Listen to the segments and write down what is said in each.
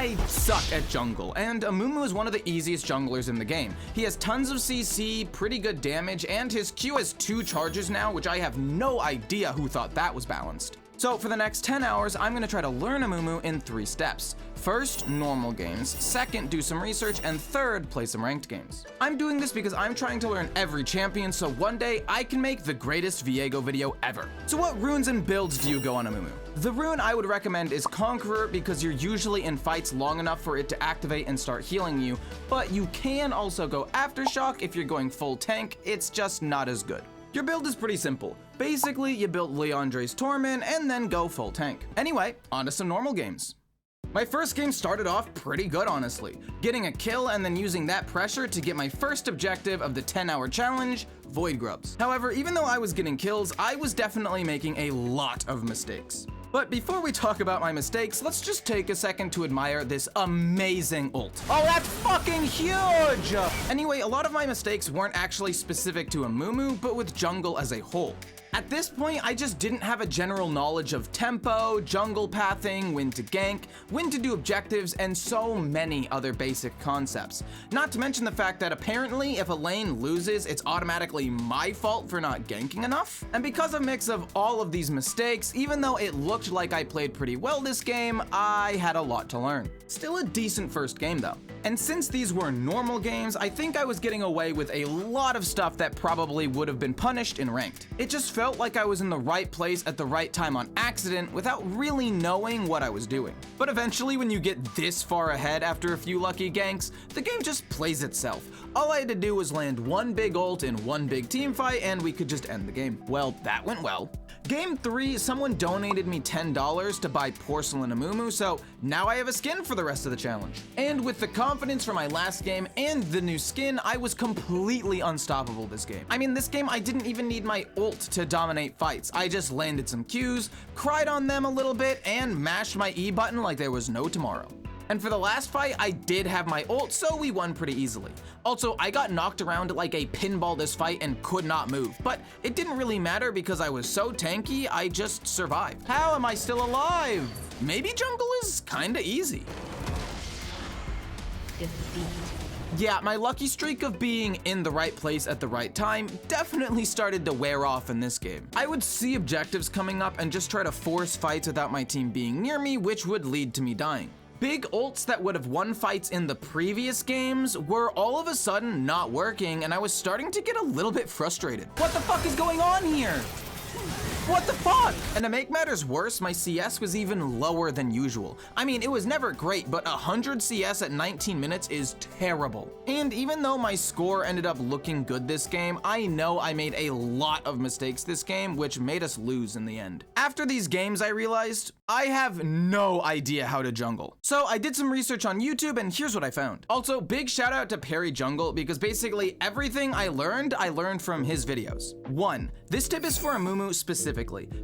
I suck at jungle, and Amumu is one of the easiest junglers in the game. He has tons of CC, pretty good damage, and his Q has 2 charges now, which I have no idea who thought that was balanced. So for the next 10 hours, I'm gonna try to learn Amumu in 3 steps. First, normal games. Second, do some research. And third, play some ranked games. I'm doing this because I'm trying to learn every champion so one day I can make the greatest Viego video ever. So what runes and builds do you go on Amumu? The rune I would recommend is Conqueror because you're usually in fights long enough for it to activate and start healing you, but you can also go Aftershock if you're going full tank, it's just not as good. Your build is pretty simple. Basically, you build Leandre's Torment and then go full tank. Anyway, on to some normal games. My first game started off pretty good, honestly. Getting a kill and then using that pressure to get my first objective of the 10-hour challenge, Void Grubs. However, even though I was getting kills, I was definitely making a lot of mistakes. But before we talk about my mistakes, let's just take a second to admire this amazing ult. Oh, that's fucking huge! Anyway, a lot of my mistakes weren't actually specific to Amumu, but with jungle as a whole. At this point, I just didn't have a general knowledge of tempo, jungle pathing, when to gank, when to do objectives, and so many other basic concepts. Not to mention the fact that apparently if a lane loses, it's automatically my fault for not ganking enough. And because of a mix of all of these mistakes, even though it looked like I played pretty well this game, I had a lot to learn. Still a decent first game though. And since these were normal games, I think I was getting away with a lot of stuff that probably would have been punished in ranked. It just felt like I was in the right place at the right time on accident without really knowing what I was doing. But eventually when you get this far ahead after a few lucky ganks, the game just plays itself. All I had to do was land one big ult in one big team fight and we could just end the game. Well, that went well. Game 3, someone donated me $10 to buy Porcelain Amumu, so now I have a skin for the rest of the challenge. And with the confidence from my last game and the new skin, I was completely unstoppable this game. I mean, this game I didn't even need my ult to dominate fights. I just landed some Qs, cried on them a little bit, and mashed my E button like there was no tomorrow. And for the last fight, I did have my ult, so we won pretty easily. Also, I got knocked around like a pinball this fight and could not move, but it didn't really matter because I was so tanky, I just survived. How am I still alive? Maybe jungle is kinda easy. Defeat. Yeah, my lucky streak of being in the right place at the right time definitely started to wear off in this game. I would see objectives coming up and just try to force fights without my team being near me, which would lead to me dying. Big ults that would have won fights in the previous games were all of a sudden not working, and I was starting to get a little bit frustrated. What the fuck is going on here? What the fuck? And to make matters worse, my CS was even lower than usual. I mean, it was never great, but 100 CS at 19 minutes is terrible. And even though my score ended up looking good this game, I know I made a lot of mistakes this game, which made us lose in the end. After these games, I realized I have no idea how to jungle. So I did some research on YouTube, and here's what I found. Also, big shout out to Perry Jungle, because basically everything I learned from his videos. 1. This tip is for Amumu specifically.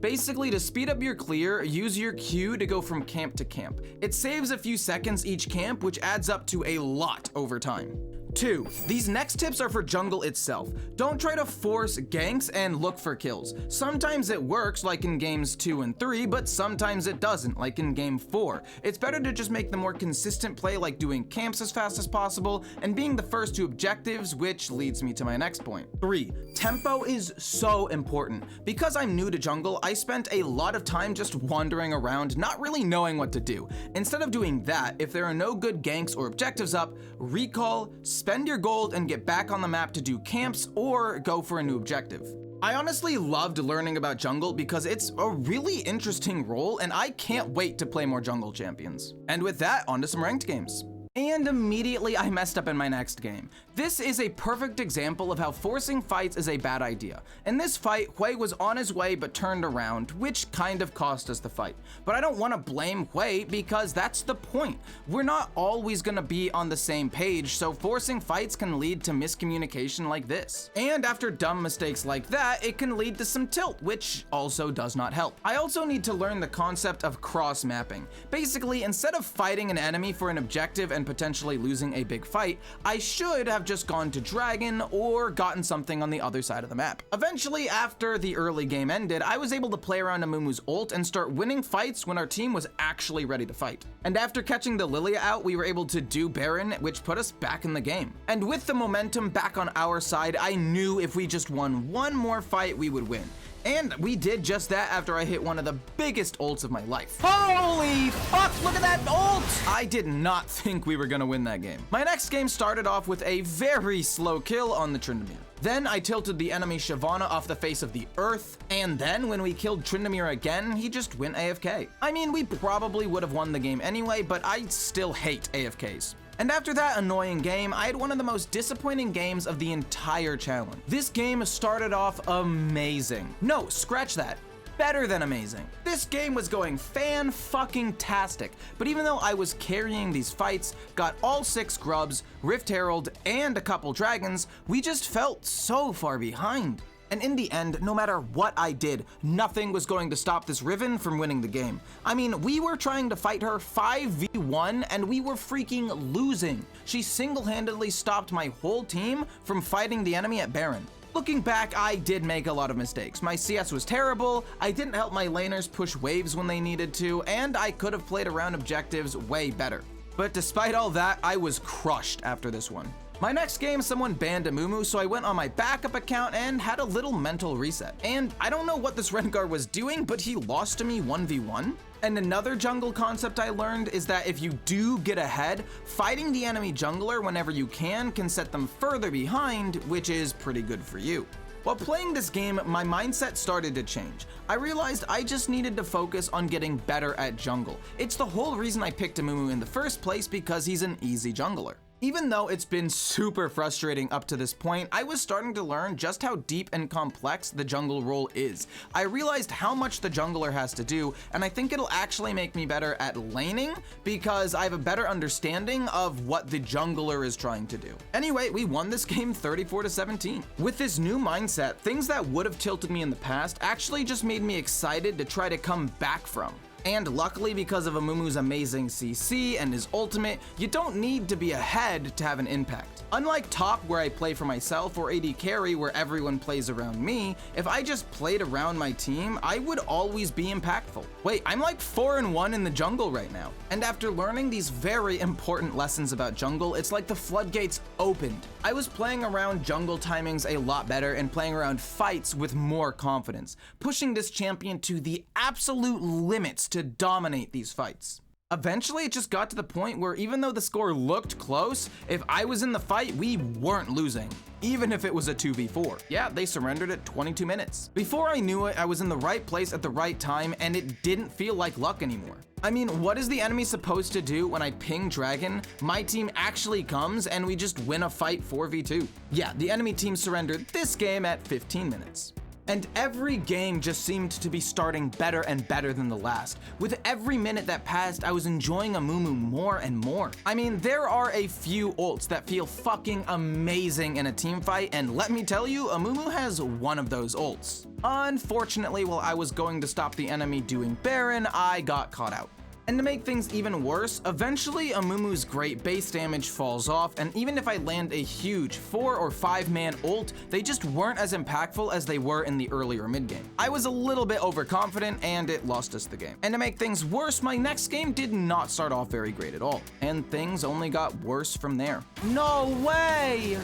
Basically, to speed up your clear, use your Q to go from camp to camp. It saves a few seconds each camp, which adds up to a lot over time. 2. These next tips are for jungle itself. Don't try to force ganks and look for kills. Sometimes it works, like in games 2 and 3, but sometimes it doesn't, like in game 4. It's better to just make the more consistent play, like doing camps as fast as possible and being the first to objectives, which leads me to my next point. 3. Tempo is so important. Because I'm new to jungle, I spent a lot of time just wandering around, not really knowing what to do. Instead of doing that, if there are no good ganks or objectives up, recall, spend your gold and get back on the map to do camps or go for a new objective. I honestly loved learning about jungle because it's a really interesting role and I can't wait to play more jungle champions. And with that, on to some ranked games. And immediately I messed up in my next game. This is a perfect example of how forcing fights is a bad idea. In this fight, Hui was on his way but turned around, which kind of cost us the fight. But I don't want to blame Hui because that's the point. We're not always gonna be on the same page, so forcing fights can lead to miscommunication like this. And after dumb mistakes like that, it can lead to some tilt, which also does not help. I also need to learn the concept of cross mapping. Basically, instead of fighting an enemy for an objective and and potentially losing a big fight, I should have just gone to Dragon or gotten something on the other side of the map. Eventually, after the early game ended, I was able to play around Amumu's ult and start winning fights when our team was actually ready to fight. And after catching the Lilia out, we were able to do Baron, which put us back in the game. And with the momentum back on our side, I knew if we just won one more fight, we would win. And we did just that after I hit one of the biggest ults of my life. Holy fuck, look at that ult! I did not think we were gonna win that game. My next game started off with a very slow kill on the Tryndamere. Then I tilted the enemy Shyvana off the face of the earth, and then when we killed Tryndamere again, he just went AFK. I mean, we probably would have won the game anyway, but I still hate AFKs. And after that annoying game, I had one of the most disappointing games of the entire challenge. This game started off amazing. No, scratch that. Better than amazing. This game was going fan-fucking-tastic, but even though I was carrying these fights, got all 6 grubs, Rift Herald, and a couple dragons, we just felt so far behind. And in the end, no matter what I did, nothing was going to stop this Riven from winning the game. I mean, we were trying to fight her 5v1 and we were freaking losing. She single-handedly stopped my whole team from fighting the enemy at Baron. Looking back, I did make a lot of mistakes. My CS was terrible, I didn't help my laners push waves when they needed to, and I could have played around objectives way better. But despite all that, I was crushed after this one. My next game, someone banned Amumu, so I went on my backup account and had a little mental reset. And I don't know what this Rengar was doing, but he lost to me 1v1. And another jungle concept I learned is that if you do get ahead, fighting the enemy jungler whenever you can set them further behind, which is pretty good for you. While playing this game, my mindset started to change. I realized I just needed to focus on getting better at jungle. It's the whole reason I picked Amumu in the first place, because he's an easy jungler. Even though it's been super frustrating up to this point, I was starting to learn just how deep and complex the jungle role is. I realized how much the jungler has to do, and I think it'll actually make me better at laning because I have a better understanding of what the jungler is trying to do. Anyway, we won this game 34-17. With this new mindset, things that would have tilted me in the past actually just made me excited to try to come back from. And luckily, because of Amumu's amazing CC and his ultimate, you don't need to be ahead to have an impact. Unlike top, where I play for myself, or AD carry, where everyone plays around me, if I just played around my team, I would always be impactful. Wait, I'm like 4-1 in the jungle right now. And after learning these very important lessons about jungle, it's like the floodgates opened. I was playing around jungle timings a lot better and playing around fights with more confidence, pushing this champion to the absolute limits to dominate these fights. Eventually, it just got to the point where even though the score looked close, if I was in the fight, we weren't losing, even if it was a 2v4. Yeah, they surrendered at 22 minutes. Before I knew it, I was in the right place at the right time, and it didn't feel like luck anymore. I mean, what is the enemy supposed to do when I ping Dragon, my team actually comes, and we just win a fight 4v2? Yeah, the enemy team surrendered this game at 15 minutes. And every game just seemed to be starting better and better than the last. With every minute that passed, I was enjoying Amumu more and more. I mean, there are a few ults that feel fucking amazing in a team fight, and let me tell you, Amumu has one of those ults. Unfortunately, while I was going to stop the enemy doing Baron, I got caught out. And to make things even worse, eventually Amumu's great base damage falls off, and even if I land a huge 4 or 5 man ult, they just weren't as impactful as they were in the earlier mid game. I was a little bit overconfident and it lost us the game. And to make things worse, my next game did not start off very great at all, and things only got worse from there. No way!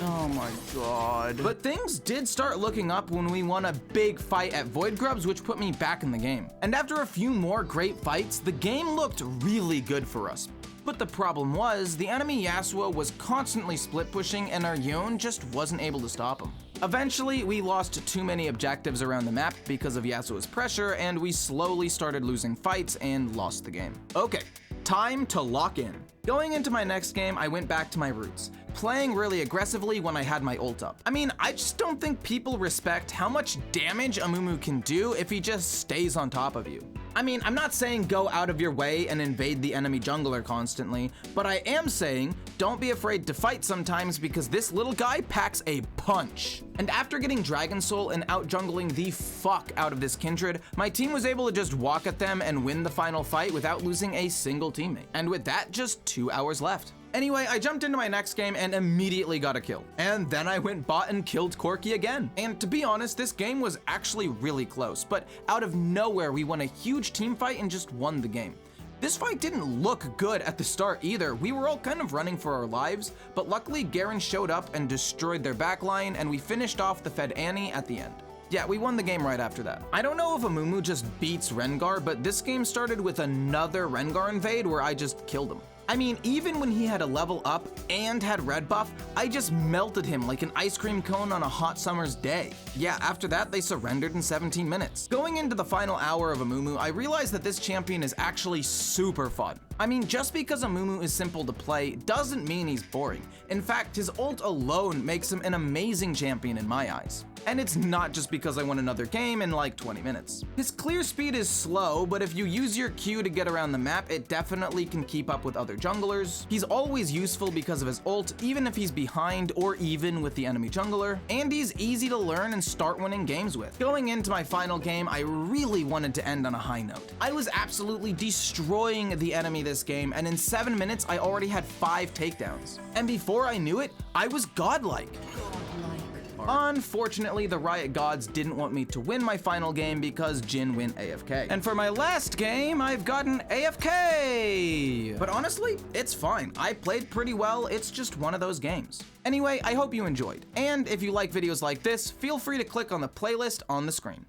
Oh my god. But things did start looking up when we won a big fight at Void Grubs, which put me back in the game. And after a few more great fights, the game looked really good for us. But the problem was, the enemy Yasuo was constantly split pushing and our Yone just wasn't able to stop him. Eventually, we lost too many objectives around the map because of Yasuo's pressure, and we slowly started losing fights and lost the game. Okay, time to lock in. Going into my next game, I went back to my roots, playing really aggressively when I had my ult up. I mean, I just don't think people respect how much damage Amumu can do if he just stays on top of you. I mean, I'm not saying go out of your way and invade the enemy jungler constantly, but I am saying don't be afraid to fight sometimes because this little guy packs a punch. And after getting Dragon Soul and out-jungling the fuck out of this Kindred, my team was able to just walk at them and win the final fight without losing a single teammate. And with that, just 2 hours left. Anyway, I jumped into my next game and immediately got a kill. And then I went bot and killed Corky again. And to be honest, this game was actually really close, but out of nowhere we won a huge team fight and just won the game. This fight didn't look good at the start either. We were all kind of running for our lives, but luckily Garen showed up and destroyed their backline, and we finished off the Fed Annie at the end. Yeah, we won the game right after that. I don't know if Amumu just beats Rengar, but this game started with another Rengar invade where I just killed him. I mean, even when he had a level up and had red buff, I just melted him like an ice cream cone on a hot summer's day. Yeah, after that, they surrendered in 17 minutes. Going into the final hour of Amumu, I realized that this champion is actually super fun. I mean, just because Amumu is simple to play doesn't mean he's boring. In fact, his ult alone makes him an amazing champion in my eyes. And it's not just because I won another game in like 20 minutes. His clear speed is slow, but if you use your Q to get around the map, it definitely can keep up with other junglers. He's always useful because of his ult, even if he's behind or even with the enemy jungler. And he's easy to learn and start winning games with. Going into my final game, I really wanted to end on a high note. I was absolutely destroying the enemy this game, and in 7 minutes, I already had 5 takedowns. And before I knew it, I was godlike. Unfortunately, the Riot Gods didn't want me to win my final game because Jhin went AFK. And for my last game, I've gotten AFK. But honestly, it's fine. I played pretty well. It's just one of those games. Anyway, I hope you enjoyed. And if you like videos like this, feel free to click on the playlist on the screen.